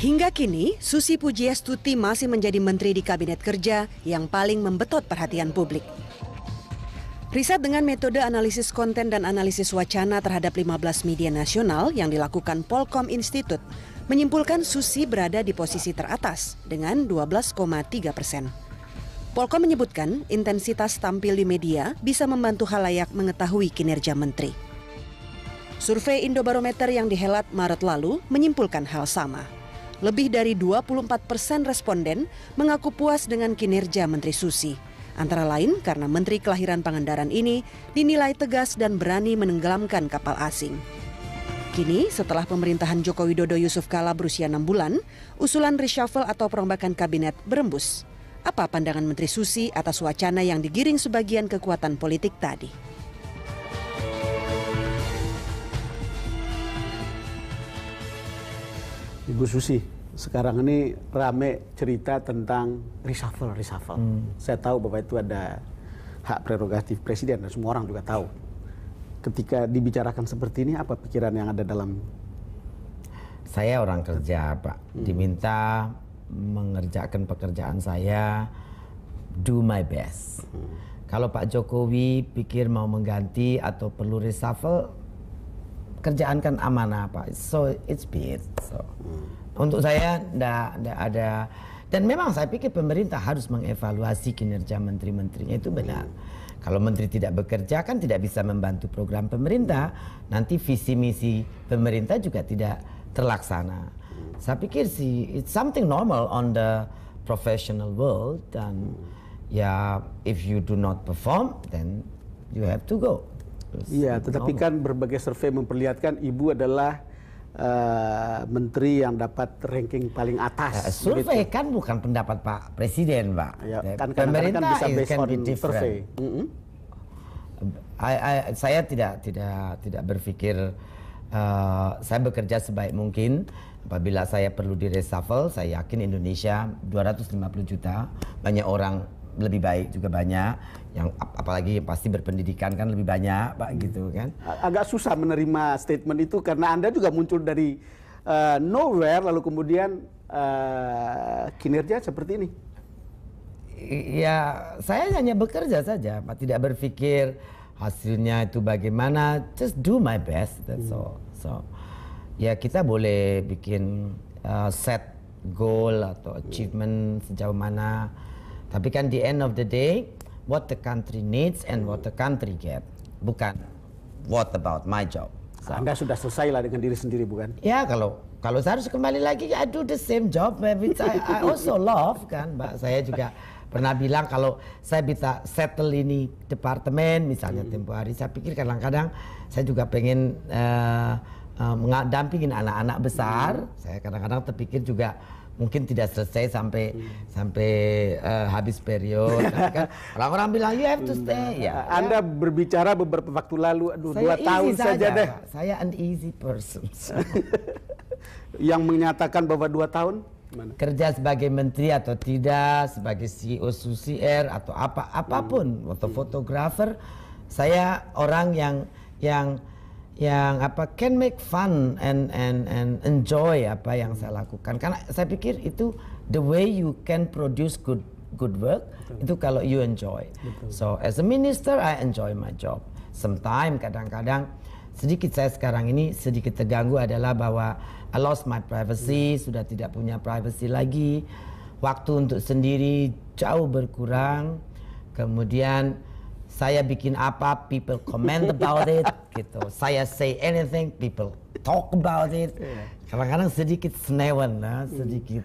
Hingga kini, Susi Pujiastuti masih menjadi menteri di Kabinet Kerja yang paling membetot perhatian publik. Riset dengan metode analisis konten dan analisis wacana terhadap 15 media nasional yang dilakukan Polkom Institute menyimpulkan Susi berada di posisi teratas dengan 12,3%. Polkom menyebutkan intensitas tampil di media bisa membantu khalayak mengetahui kinerja menteri. Survei Indobarometer yang dihelat Maret lalu menyimpulkan hal sama. Lebih dari 24% responden mengaku puas dengan kinerja Menteri Susi. Antara lain karena Menteri Kelahiran Pangandaran ini dinilai tegas dan berani menenggelamkan kapal asing. Kini setelah pemerintahan Joko Widodo Yusuf Kala berusia 6 bulan, usulan reshuffle atau perombakan kabinet berembus. Apa pandangan Menteri Susi atas wacana yang digiring sebagian kekuatan politik tadi? Ibu Susi, sekarang ini rame cerita tentang reshuffle. Saya tahu bahwa itu ada hak prerogatif presiden dan semua orang juga tahu. Ketika dibicarakan seperti ini, apa pikiran yang ada dalam? Saya orang kerja, Pak. Diminta mengerjakan pekerjaan saya, do my best. Kalau Pak Jokowi pikir mau mengganti atau perlu reshuffle, kerjaan kan amanah, Pak. So it's be it. So, untuk saya enggak ada, dan memang saya pikir pemerintah harus mengevaluasi kinerja menteri-menterinya, itu benar. Kalau menteri tidak bekerja kan tidak bisa membantu program pemerintah, nanti visi misi pemerintah juga tidak terlaksana. Saya pikir sih it's something normal on the professional world, dan ya if you do not perform then you have to go. Iya, tetapi kan berbagai survei memperlihatkan Ibu adalah menteri yang dapat ranking paling atas. Survei kan bukan pendapat Pak Presiden, Pak. Ya, kan pemerintah kan bisa based on survei. Saya tidak berpikir, saya bekerja sebaik mungkin. Apabila saya perlu di reshuffle, saya yakin Indonesia 250 juta, banyak orang lebih baik juga banyak, yang apalagi pasti berpendidikan kan lebih banyak, Pak, gitu kan. Agak susah menerima statement itu karena Anda juga muncul dari nowhere lalu kemudian kinerja seperti ini. Ya, saya hanya bekerja saja, Pak, tidak berpikir hasilnya itu bagaimana, just do my best, that's all. So, ya kita boleh bikin set goal atau achievement sejauh mana. Tapi kan di end of the day, what the country needs and what the country get, bukan what about my job. So, Anda sudah selesai lah dengan diri sendiri, bukan? Ya, kalau saya harus kembali lagi, I do the same job which I also love, kan, Mbak. Saya juga pernah bilang kalau saya bisa settle ini departemen, misalnya tempo hari, saya pikir kadang-kadang saya juga pengen mendampingin anak-anak besar. Saya kadang-kadang terpikir juga mungkin tidak selesai sampai habis period. Kan orang-orang bilang you have to stay. Ya, Anda berbicara beberapa waktu lalu, 2 tahun saja deh. Saya an easy person. Yang menyatakan bahwa 2 tahun? Mana? Kerja sebagai menteri atau tidak, sebagai CEO Susi Air atau apapun, atau fotografer, saya orang yang can make fun and enjoy apa yang saya lakukan, karena saya pikir itu the way you can produce good work. Betul. Itu kalau you enjoy. Betul. So as a minister I enjoy my job. Sometimes kadang-kadang sedikit saya sekarang ini sedikit terganggu adalah bahwa I lost my privacy, sudah tidak punya privacy lagi, waktu untuk sendiri jauh berkurang, kemudian saya bikin apa, people comment about it, gitu. Saya say anything, people talk about it. Kadang-kadang sedikit senewan lah, sedikit.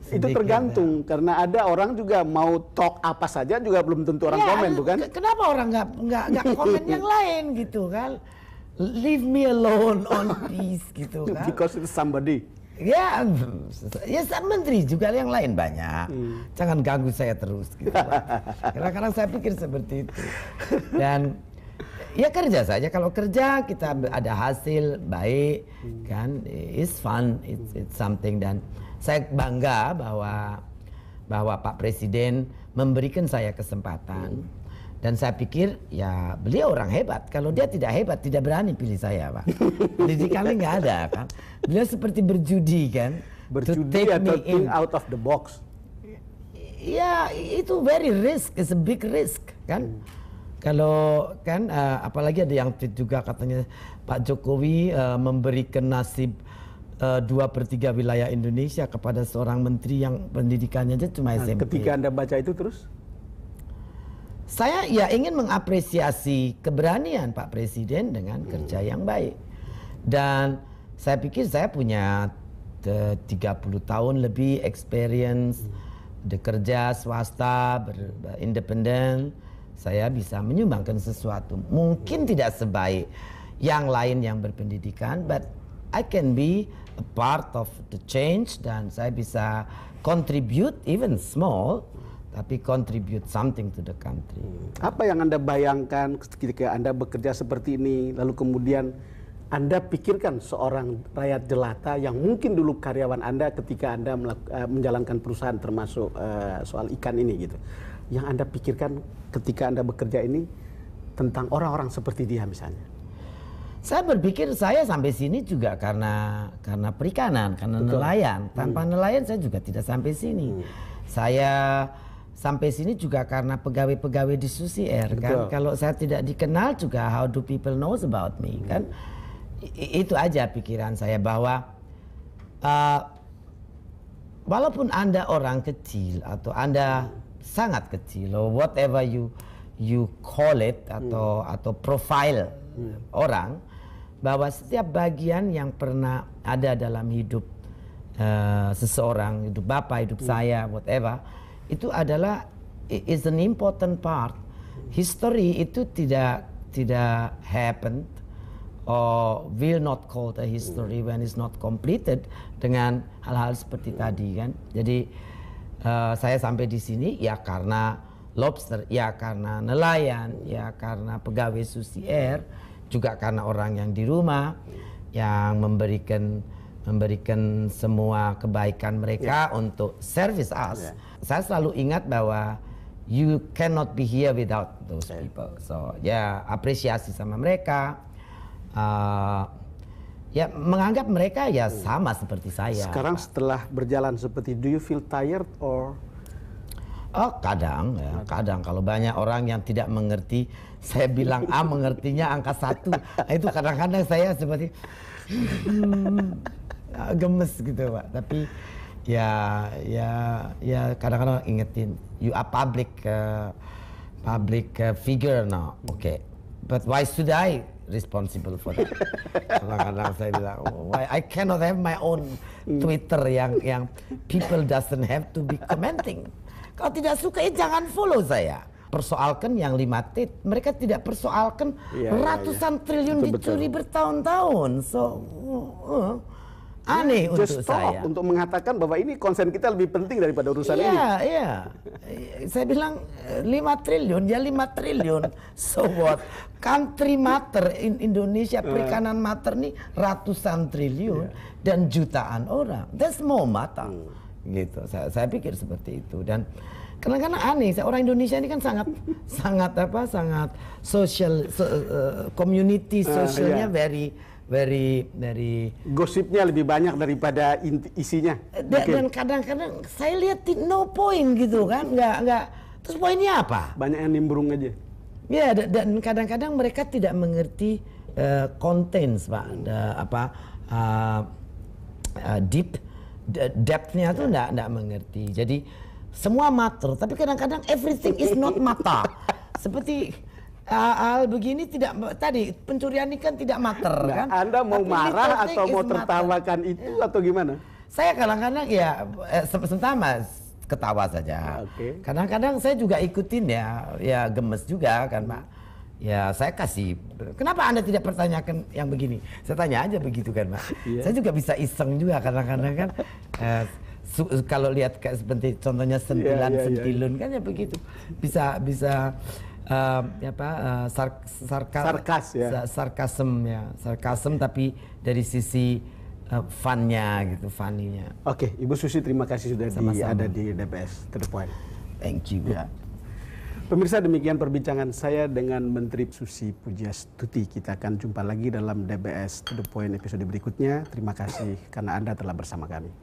Itu tergantung, karena ada orang juga mau talk apa saja juga belum tentu orang komen, bukan? Kenapa orang nggak komen yang lain gitu kan? Leave me alone on peace gitu kan? Because it's somebody. Ya menteri juga yang lain banyak. Jangan ganggu saya terus. Gitu. Kadang-kadang saya pikir seperti itu. Dan ya kerja saja. Kalau kerja kita ada hasil baik, kan? It's fun, it's something. Dan saya bangga bahwa Pak Presiden memberikan saya kesempatan. Dan saya pikir ya beliau orang hebat. Kalau dia tidak hebat, tidak berani pilih saya, Pak. Pendidikannya nggak ada kan. Beliau seperti berjudi kan. berjudi atau think out of the box. Ya, itu very risk, it's a big risk kan. Kalau kan apalagi ada yang tweet juga katanya Pak Jokowi memberikan nasib 2/3 wilayah Indonesia kepada seorang menteri yang pendidikannya aja cuma SMP. Ketika Anda baca itu terus? Saya ya ingin mengapresiasi keberanian Pak Presiden dengan kerja yang baik. Dan saya pikir saya punya 30 tahun lebih experience bekerja swasta, independen. Saya bisa menyumbangkan sesuatu. Mungkin tidak sebaik yang lain yang berpendidikan, but I can be a part of the change dan saya bisa contribute even small, tapi contribute something to the country. Apa yang Anda bayangkan ketika Anda bekerja seperti ini, lalu kemudian Anda pikirkan seorang rakyat jelata yang mungkin dulu karyawan Anda ketika Anda menjalankan perusahaan termasuk soal ikan ini gitu. Yang Anda pikirkan ketika Anda bekerja ini tentang orang-orang seperti dia misalnya? Saya berpikir saya sampai sini juga karena perikanan, karena nelayan. Tanpa nelayan saya juga tidak sampai sini. Saya sampai sini juga karena pegawai-pegawai di Susi Air kan. Kalau saya tidak dikenal juga how do people knows about me kan. Itu aja pikiran saya bahwa walaupun Anda orang kecil atau Anda sangat kecil or whatever you call it atau profile orang, bahwa setiap bagian yang pernah ada dalam hidup seseorang, hidup Bapak, hidup saya, whatever, itu adalah is an important part. History itu tidak happen or will not call the history when it's not completed dengan hal-hal seperti tadi kan. Jadi saya sampai di sini ya karena lobster, ya karena nelayan, ya karena pegawai Susi Air, juga karena orang yang di rumah yang memberikan semua kebaikan mereka untuk service us. Saya selalu ingat bahwa you cannot be here without those people. So ya apresiasi sama mereka. Ya menganggap mereka ya sama seperti saya. Sekarang setelah berjalan seperti, do you feel tired or? Oh kadang ya, kadang kalau banyak orang yang tidak mengerti, saya bilang A mengertinya angka 1. Nah, itu kadang-kadang saya seperti gemes gitu Pak. Tapi ya kadang-kadang ingetin, you are public figure now, okay. But why should I responsible for that? Kadang-kadang saya bilang, why I cannot have my own Twitter yang people doesn't have to be commenting. Kalau tidak suka jangan follow saya. Persoalkan yang 5 tweet, mereka tidak persoalkan ratusan triliun dicuri bertahun-tahun. So aneh untuk saya. Untuk mengatakan bahwa ini konsen kita lebih penting daripada urusan ini. Iya. Saya bilang 5 triliun, ya 5 triliun. So what? Country matter, Indonesia perikanan matter nih ratusan triliun dan jutaan orang. That's more matter. Gitu. Saya pikir seperti itu. Dan kadang-kadang aneh, orang Indonesia ini kan sangat social, community socialnya very gosipnya lebih banyak daripada isinya. Dan kadang-kadang saya lihat no point gitu kan, nggak. Terus poinnya apa? Banyak yang nimbrung aja. Ya, dan kadang-kadang mereka tidak mengerti contents Pak, depth-nya tuh nggak mengerti. Jadi semua matter, tapi kadang-kadang everything is not matter. Seperti hal begini tadi pencurian ikan tidak matter kan? Anda mau tapi marah atau mau tertawakan itu atau gimana? Saya kadang-kadang ya pertama ketawa saja. Kadang-kadang saya juga ikutin ya gemes juga kan Pak. Ya saya kasih, kenapa Anda tidak pertanyakan yang begini? Saya tanya aja begitu kan Pak. Saya juga bisa iseng juga kadang-kadang kan. Kalau lihat kayak seperti contohnya sentilun kan ya begitu. Bisa sarkasm tapi dari sisi funnya gitu, funninya. Oke, Ibu Susi terima kasih sudah ada di DPS To The Point. Thank you. Pemirsa, demikian perbincangan saya dengan Menteri Susi Pujiastuti. Kita akan jumpa lagi dalam DBS To The Point episode berikutnya. Terima kasih karena Anda telah bersama kami.